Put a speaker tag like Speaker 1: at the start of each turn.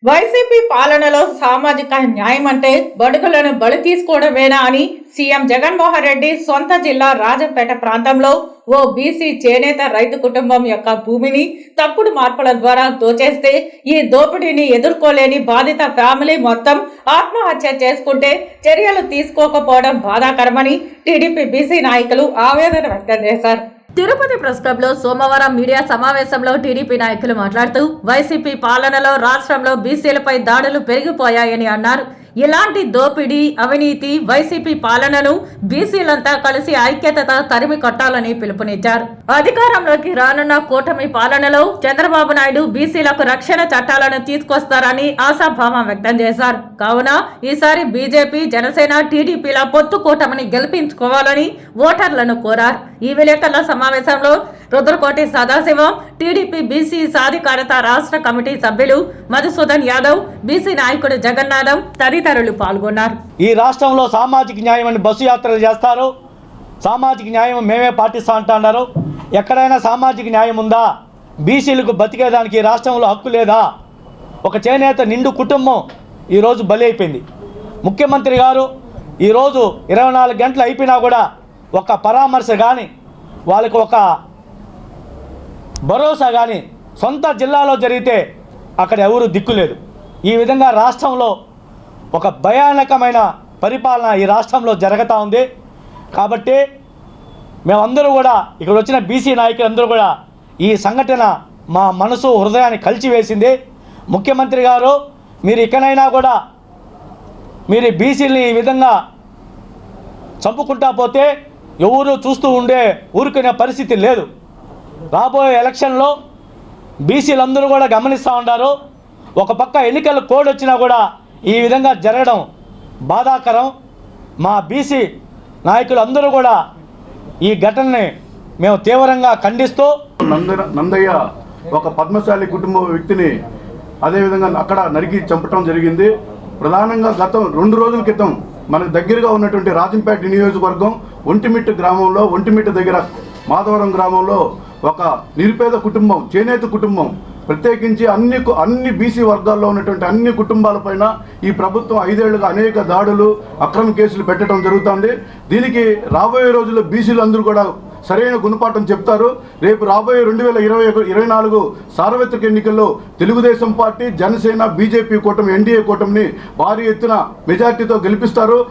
Speaker 1: YCP పాలనలో సామాజిక న్యాయం అంటే బడుగులను బలి తీసుకోవడమేనా అని సీఎం జగన్మోహన్ రెడ్డి సొంత జిల్లా రాజంపేట ప్రాంతంలో ఓ బీసీ చేనేత రైతు కుటుంబం యొక్క భూమిని తప్పుడు మార్పుల ద్వారా దోచేస్తే ఈ దోపిడీని ఎదుర్కోలేని బాధిత ఫ్యామిలీ మొత్తం ఆత్మహత్య చేసుకుంటే చర్యలు తీసుకోకపోవడం బాధాకరమని టీడీపీ బీసీ నాయకులు ఆవేదన వ్యక్తం చేశారు. తిరుపతి ప్రెస్ క్లబ్ లో సోమవారం మీడియా సమావేశంలో టీడీపీ నాయకులు మాట్లాడుతూ వైసీపీ పాలనలో రాష్ట్రంలో బీసీలపై దాడులు పెరిగిపోయాయని అన్నారు. ఇలాంటి దోపిడీ, అవినీతి వైసీపీ పాలనను బీసీలంతా కలిసి ఐక్యతతో తరిమి కొట్టాలని పిలుపునిచ్చారు. అధికారంలోకి రానున్న కూటమి పాలనలో చంద్రబాబు నాయుడు బీసీలకు రక్షణ చట్టాలను తీసుకొస్తారని ఆశాభావం వ్యక్తం చేశారు. కావున ఈసారి బీజేపీ, జనసేన, టీడీపీల పొత్తు కూటమిని గెలిపించుకోవాలని ఓటర్లను కోరారు. ఈ విలేకరుల సమావేశంలో రుద్రకోటి సదాశివం, టీడీపీ బీసీ సాధికారత రాష్ట్ర కమిటీ సభ్యులు మధుసూదన్ యాదవ్, బీసీ నాయకుడు జగన్నాథం తదితరులు పాల్గొన్నారు.
Speaker 2: ఈ రాష్ట్రంలో సామాజిక న్యాయం అని బస్సు యాత్రలు చేస్తారు. సామాజిక న్యాయం మేమే పాటిస్తా అంటున్నారు. ఎక్కడైనా సామాజిక న్యాయం ఉందా? బీసీలకు బతికేదానికి ఈ రాష్ట్రంలో హక్కు లేదా? ఒక చేనేత నిండు కుటుంబం ఈరోజు బలి అయిపోయింది. ముఖ్యమంత్రి గారు ఈరోజు 24 గంటలు అయిపోయినా కూడా ఒక పరామర్శ కానీ, వాళ్ళకి ఒక భరోసా కానీ సొంత జిల్లాలో జరిగితే అక్కడ ఎవరు దిక్కులేదు. ఈ విధంగా రాష్ట్రంలో ఒక భయానకమైన పరిపాలన ఈ రాష్ట్రంలో జరుగుతూ ఉంది. కాబట్టి మేమందరూ కూడా ఇక్కడ వచ్చిన బీసీ నాయకులందరూ కూడా ఈ సంఘటన మా మనసు హృదయాన్ని కలిచివేసింది. ముఖ్యమంత్రి గారు, మీరు ఇకనైనా కూడా మీరు బీసీలని ఈ విధంగా చంపుకుంటా పోతే ఎవరు చూస్తూ ఊరుకునే పరిస్థితి లేదు. రాబోయే ఎలక్షన్లో బీసీలందరూ కూడా గమనిస్తూ ఉన్నారు. ఒక పక్క ఎన్నికల కోడ్ వచ్చినా కూడా ఈ విధంగా జరగడం బాధాకరం. మా బీసీ నాయకులందరూ కూడా ఈ ఘటనని మేము తీవ్రంగా ఖండిస్తూ,
Speaker 3: నందయ్య ఒక పద్మశాలి కుటుంబ వ్యక్తిని అదేవిధంగా అక్కడ నరికి చంపటం జరిగింది. ప్రధానంగా గతం 2 రోజుల క్రితం మనకు దగ్గరగా ఉన్నటువంటి రాజంపేట నియోజకవర్గం ఒంటిమిట్ట గ్రామంలో, ఒంటిమిట్ట దగ్గర మాధవరం గ్రామంలో ఒక నిరుపేద కుటుంబం, చేనేత కుటుంబం, ప్రత్యేకించి అన్ని బీసీ వర్గాల్లో ఉన్నటువంటి అన్ని కుటుంబాలపైన ఈ ప్రభుత్వం 5 ఏళ్లుగా అనేక దాడులు, అక్రమ కేసులు పెట్టడం జరుగుతుంది. దీనికి రాబోయే రోజుల్లో బీసీలు అందరూ కూడా సరైన గుణపాఠం చెప్తారు. రేపు రాబోయే 2024 సార్వత్రిక ఎన్నికల్లో తెలుగుదేశం పార్టీ, జనసేన, బీజేపీ కూటమి, ఎన్డీఏ కూటమిని భారీ ఎత్తున మెజార్టీతో గెలిపిస్తారు.